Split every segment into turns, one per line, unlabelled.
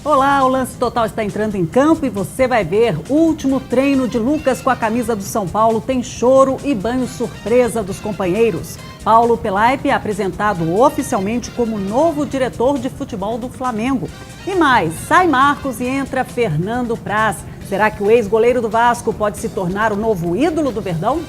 Olá, o Lance Total está entrando em campo e você vai ver. O último treino de Lucas com a camisa do São Paulo tem choro e banho surpresa dos companheiros. Paulo Pelaipe é apresentado oficialmente como novo diretor de futebol do Flamengo. E mais, sai Marcos e entra Fernando Praz. Será que o ex-goleiro do Vasco pode se tornar o novo ídolo do Verdão?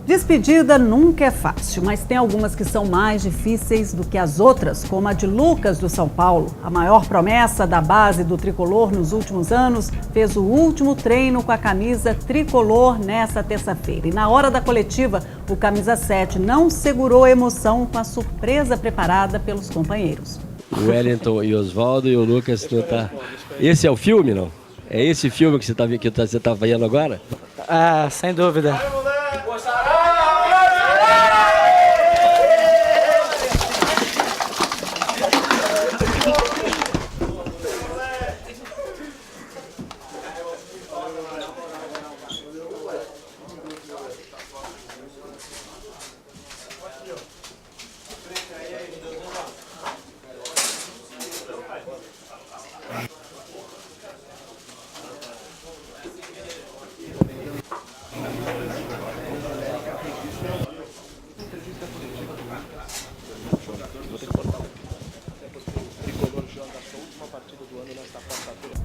Despedida nunca é fácil, mas tem algumas que são mais difíceis do que as outras, como a de Lucas do São Paulo. A maior promessa da base do tricolor nos últimos anos fez o último treino com a camisa tricolor nesta terça-feira. E na hora da coletiva, o camisa 7 não segurou a emoção com a surpresa preparada pelos companheiros.
O Wellington e Oswaldo e o Lucas não tá... Esse é o filme, não? É esse filme que você tá vendo agora?
Ah, sem dúvida.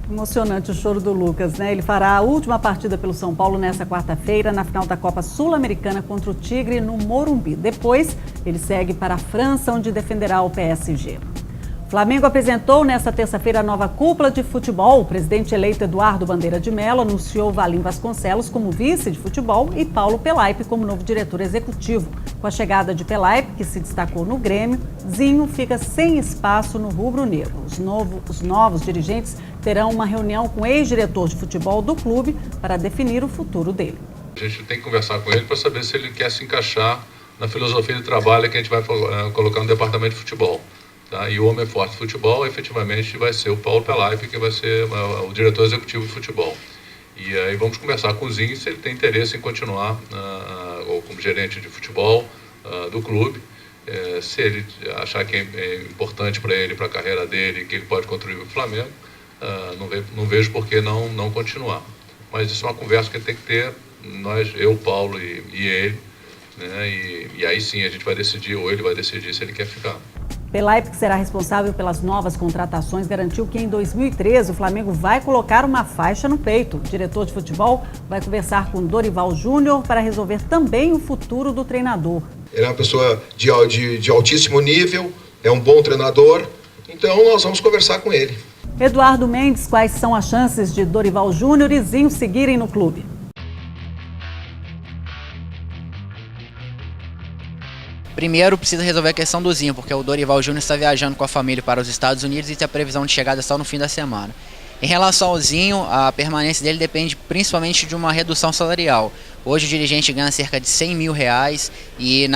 Emocionante o choro do Lucas, né? Ele fará a última partida pelo São Paulo nesta quarta-feira, na final da Copa Sul-Americana contra o Tigre, no Morumbi. Depois, ele segue para a França, onde defenderá o PSG. O Flamengo apresentou nesta terça-feira a nova cúpula de futebol. O presidente eleito Eduardo Bandeira de Mello anunciou Valim Vasconcelos como vice de futebol e Paulo Pelaipe como novo diretor executivo. Com a chegada de Pelaipe, que se destacou no Grêmio, Zinho fica sem espaço no rubro-negro. Os novos dirigentes terão uma reunião com o ex-diretor de futebol do clube para definir o futuro dele.
A gente tem que conversar com ele para saber se ele quer se encaixar na filosofia de trabalho que a gente vai colocar no departamento de futebol. Tá? E o homem forte de futebol, efetivamente, vai ser o Paulo Pelaipe, que vai ser o diretor executivo de futebol. E aí vamos conversar com o Zinho se ele tem interesse em continuar ou como gerente de futebol do clube. Se ele achar que é importante para ele, para a carreira dele, que ele pode contribuir para o Flamengo, não vejo por que não continuar. Mas isso é uma conversa que tem que ter, eu, Paulo e ele, né? E aí sim a gente vai decidir, ou ele vai decidir se ele quer ficar.
Pelaipe, que será responsável pelas novas contratações, garantiu que em 2013 o Flamengo vai colocar uma faixa no peito. O diretor de futebol vai conversar com Dorival Júnior para resolver também o futuro do treinador.
Ele é uma pessoa de altíssimo nível, é um bom treinador, então nós vamos conversar com ele.
Eduardo Mendes, quais são as chances de Dorival Júnior e Zinho seguirem no clube?
Primeiro precisa resolver a questão do Zinho, porque o Dorival Júnior está viajando com a família para os Estados Unidos e tem a previsão de chegada só no fim da semana. Em relação ao Zinho, a permanência dele depende principalmente de uma redução salarial. Hoje o dirigente ganha cerca de R$100 mil e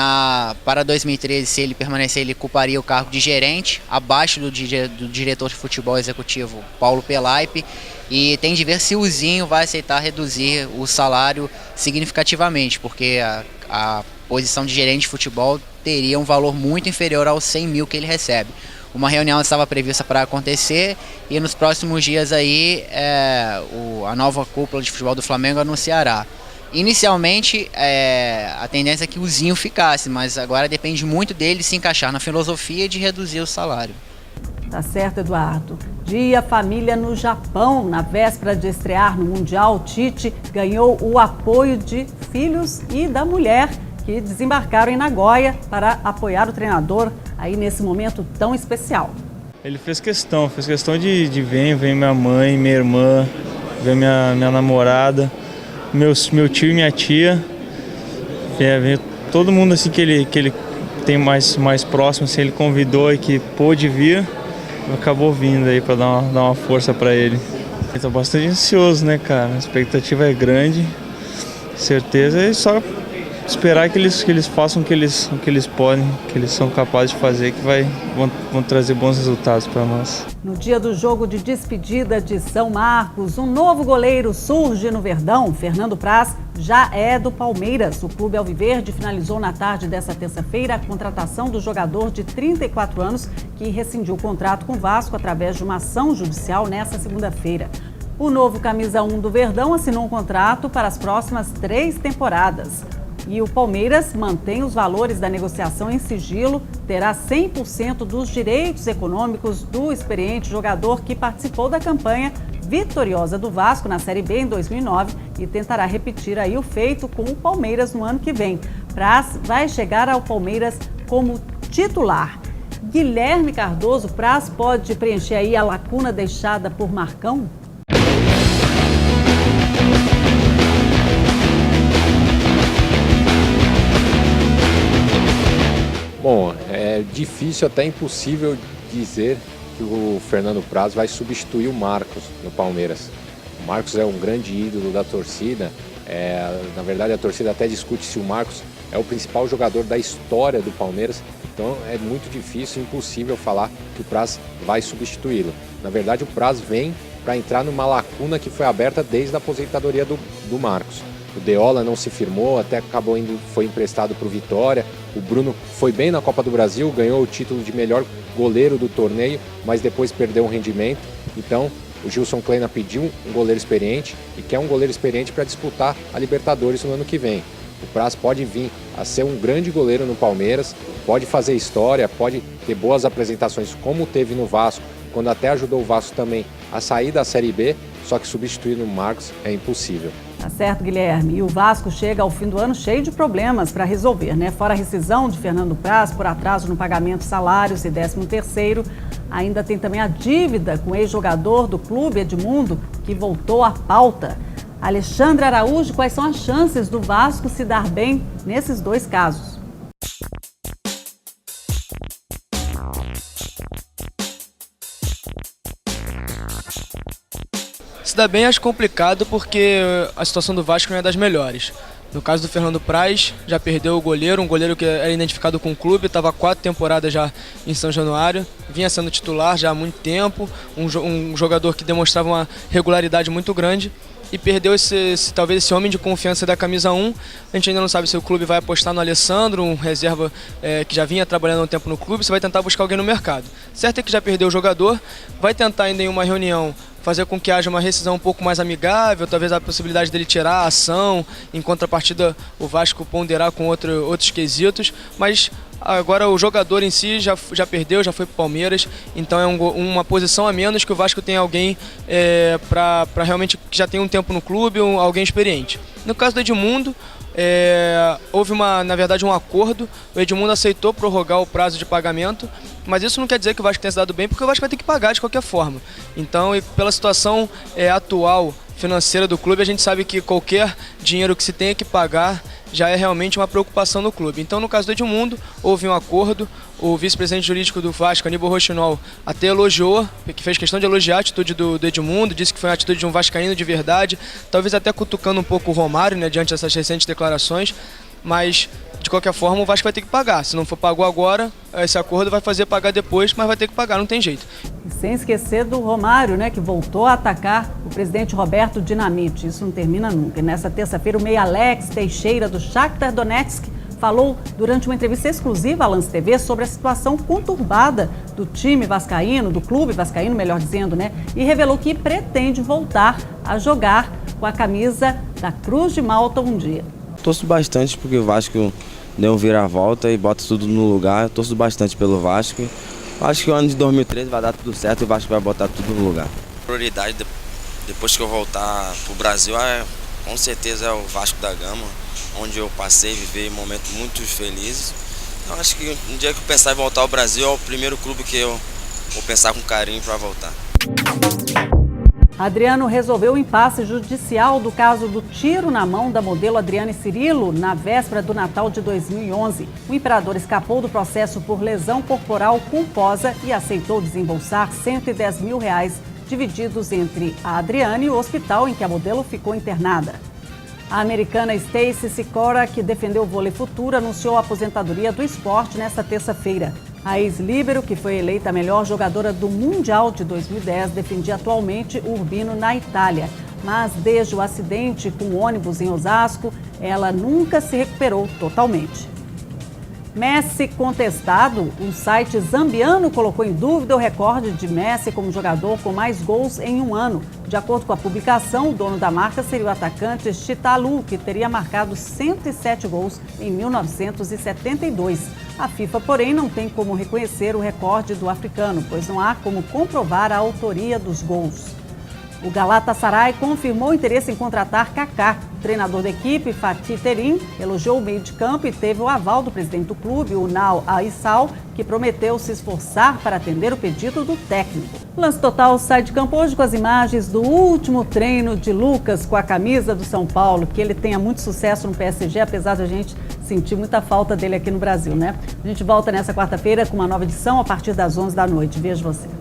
para 2013, se ele permanecer, ele ocuparia o cargo de gerente, abaixo do diretor de futebol executivo Paulo Pelaipe, e tem de ver se o Zinho vai aceitar reduzir o salário significativamente, porque a posição de gerente de futebol teria um valor muito inferior aos 100 mil que ele recebe. Uma reunião estava prevista para acontecer e nos próximos dias aí a nova cúpula de futebol do Flamengo anunciará. Inicialmente a tendência é que o Zinho ficasse, mas agora depende muito dele se encaixar na filosofia de reduzir o salário.
Tá certo, Eduardo. Dia Família no Japão. Na véspera de estrear no Mundial, Tite ganhou o apoio de filhos e da mulher, que desembarcaram em Nagoya para apoiar o treinador aí nesse momento tão especial.
Ele fez questão de ver minha mãe, minha irmã, ver minha namorada, meu tio e minha tia, ver todo mundo assim que ele tem mais próximo, assim, ele convidou e que pôde vir, acabou vindo aí para dar uma força para ele. Ele tá bastante ansioso, né, cara? A expectativa é grande, certeza, e só esperar que eles façam o que eles podem, que eles são capazes de fazer, que vão trazer bons resultados para nós.
No dia do jogo de despedida de São Marcos, um novo goleiro surge no Verdão. Fernando Praz já é do Palmeiras. O clube alviverde finalizou na tarde dessa terça-feira a contratação do jogador de 34 anos que rescindiu o contrato com o Vasco através de uma ação judicial nesta segunda-feira. O novo camisa 1 do Verdão assinou um contrato para as próximas 3 temporadas. E o Palmeiras mantém os valores da negociação em sigilo, terá 100% dos direitos econômicos do experiente jogador que participou da campanha vitoriosa do Vasco na Série B em 2009 e tentará repetir aí o feito com o Palmeiras no ano que vem. Praz vai chegar ao Palmeiras como titular. Guilherme Cardoso, Praz pode preencher aí a lacuna deixada por Marcão?
Bom, é difícil, até impossível dizer que o Fernando Praz vai substituir o Marcos no Palmeiras. O Marcos é um grande ídolo da torcida. Na verdade, a torcida até discute se o Marcos é o principal jogador da história do Palmeiras. Então é muito difícil, impossível falar que o Praz vai substituí-lo. Na verdade, o Praz vem para entrar numa lacuna que foi aberta desde a aposentadoria do Marcos. O Deola não se firmou, até acabou foi emprestado para o Vitória. O Bruno foi bem na Copa do Brasil, ganhou o título de melhor goleiro do torneio, mas depois perdeu um rendimento. Então, o Gilson Kleina pediu um goleiro experiente e quer um goleiro experiente para disputar a Libertadores no ano que vem. O Praz pode vir a ser um grande goleiro no Palmeiras, pode fazer história, pode ter boas apresentações como teve no Vasco, quando até ajudou o Vasco também a sair da Série B, só que substituir o Marcos é impossível.
Tá certo, Guilherme. E o Vasco chega ao fim do ano cheio de problemas para resolver, né? Fora a rescisão de Fernando Praz por atraso no pagamento de salários e 13º, ainda tem também a dívida com o ex-jogador do clube, Edmundo, que voltou à pauta. Alexandre Araújo, quais são as chances do Vasco se dar bem nesses dois casos?
Se dá bem, acho complicado porque a situação do Vasco não é das melhores. No caso do Fernando Praz, já perdeu o goleiro, um goleiro que era identificado com o clube, estava 4 temporadas já em São Januário, vinha sendo titular já há muito tempo, um jogador que demonstrava uma regularidade muito grande e perdeu talvez esse homem de confiança da camisa 1. A gente ainda não sabe se o clube vai apostar no Alessandro, um reserva que já vinha trabalhando há um tempo no clube, se vai tentar buscar alguém no mercado. Certo é que já perdeu o jogador, vai tentar ainda em uma reunião fazer com que haja uma rescisão um pouco mais amigável, talvez a possibilidade dele tirar a ação, em contrapartida o Vasco ponderar com outros quesitos, mas agora o jogador em si já perdeu, já foi para o Palmeiras, então é uma posição a menos que o Vasco tem alguém para realmente que já tem um tempo no clube, alguém experiente. No caso do Edmundo, houve na verdade um acordo, o Edmundo aceitou prorrogar o prazo de pagamento, mas isso não quer dizer que o Vasco tenha se dado bem, porque o Vasco vai ter que pagar de qualquer forma. Então, e pela situação atual financeira do clube, a gente sabe que qualquer dinheiro que se tenha que pagar já é realmente uma preocupação no clube. Então, no caso do Edmundo, houve um acordo, o vice-presidente jurídico do Vasco, Aníbal Rochinol, até elogiou, que fez questão de elogiar a atitude do Edmundo, disse que foi uma atitude de um vascaíno de verdade, talvez até cutucando um pouco o Romário, né, diante dessas recentes declarações, mas de qualquer forma o Vasco vai ter que pagar. Se não for pago agora, esse acordo vai fazer pagar depois, mas vai ter que pagar, não tem jeito.
E sem esquecer do Romário, né, que voltou a atacar o presidente Roberto Dinamite. Isso não termina nunca. E nessa terça-feira, o meia Alex Teixeira, do Shakhtar Donetsk, falou durante uma entrevista exclusiva à Lance TV sobre a situação conturbada do time vascaíno, do clube vascaíno, melhor dizendo, né? E revelou que pretende voltar a jogar com a camisa da Cruz de Malta um dia.
Torço bastante porque o Vasco deu um vira-volta e bota tudo no lugar. Eu torço bastante pelo Vasco. Acho que o ano de 2013 vai dar tudo certo e o Vasco vai botar tudo no lugar.
A prioridade depois que eu voltar pro Brasil com certeza é o Vasco da Gama, onde eu passei, vivi momentos muito felizes. Então acho que no dia que eu pensar em voltar ao Brasil é o primeiro clube que eu vou pensar com carinho para voltar.
Adriano resolveu o impasse judicial do caso do tiro na mão da modelo Adriane Cirilo na véspera do Natal de 2011. O imperador escapou do processo por lesão corporal culposa e aceitou desembolsar R$110 mil, divididos entre a Adriane e o hospital em que a modelo ficou internada. A americana Stacey Sicora, que defendeu o vôlei futuro, anunciou a aposentadoria do esporte nesta terça-feira. A ex-líbero, que foi eleita a melhor jogadora do Mundial de 2010, defendia atualmente o Urbino na Itália. Mas desde o acidente com o ônibus em Osasco, ela nunca se recuperou totalmente. Messi contestado, o site zambiano colocou em dúvida o recorde de Messi como jogador com mais gols em um ano. De acordo com a publicação, o dono da marca seria o atacante Chitalu, que teria marcado 107 gols em 1972. A FIFA, porém, não tem como reconhecer o recorde do africano, pois não há como comprovar a autoria dos gols. O Galatasaray confirmou interesse em contratar Kaká. O treinador da equipe, Fatih Terim, elogiou o meio de campo e teve o aval do presidente do clube, Unal Aissal, que prometeu se esforçar para atender o pedido do técnico. O Lance Total sai de campo hoje com as imagens do último treino de Lucas com a camisa do São Paulo, que ele tenha muito sucesso no PSG, apesar de a gente sentir muita falta dele aqui no Brasil, né? A gente volta nessa quarta-feira com uma nova edição a partir das 11 da noite. Vejo você.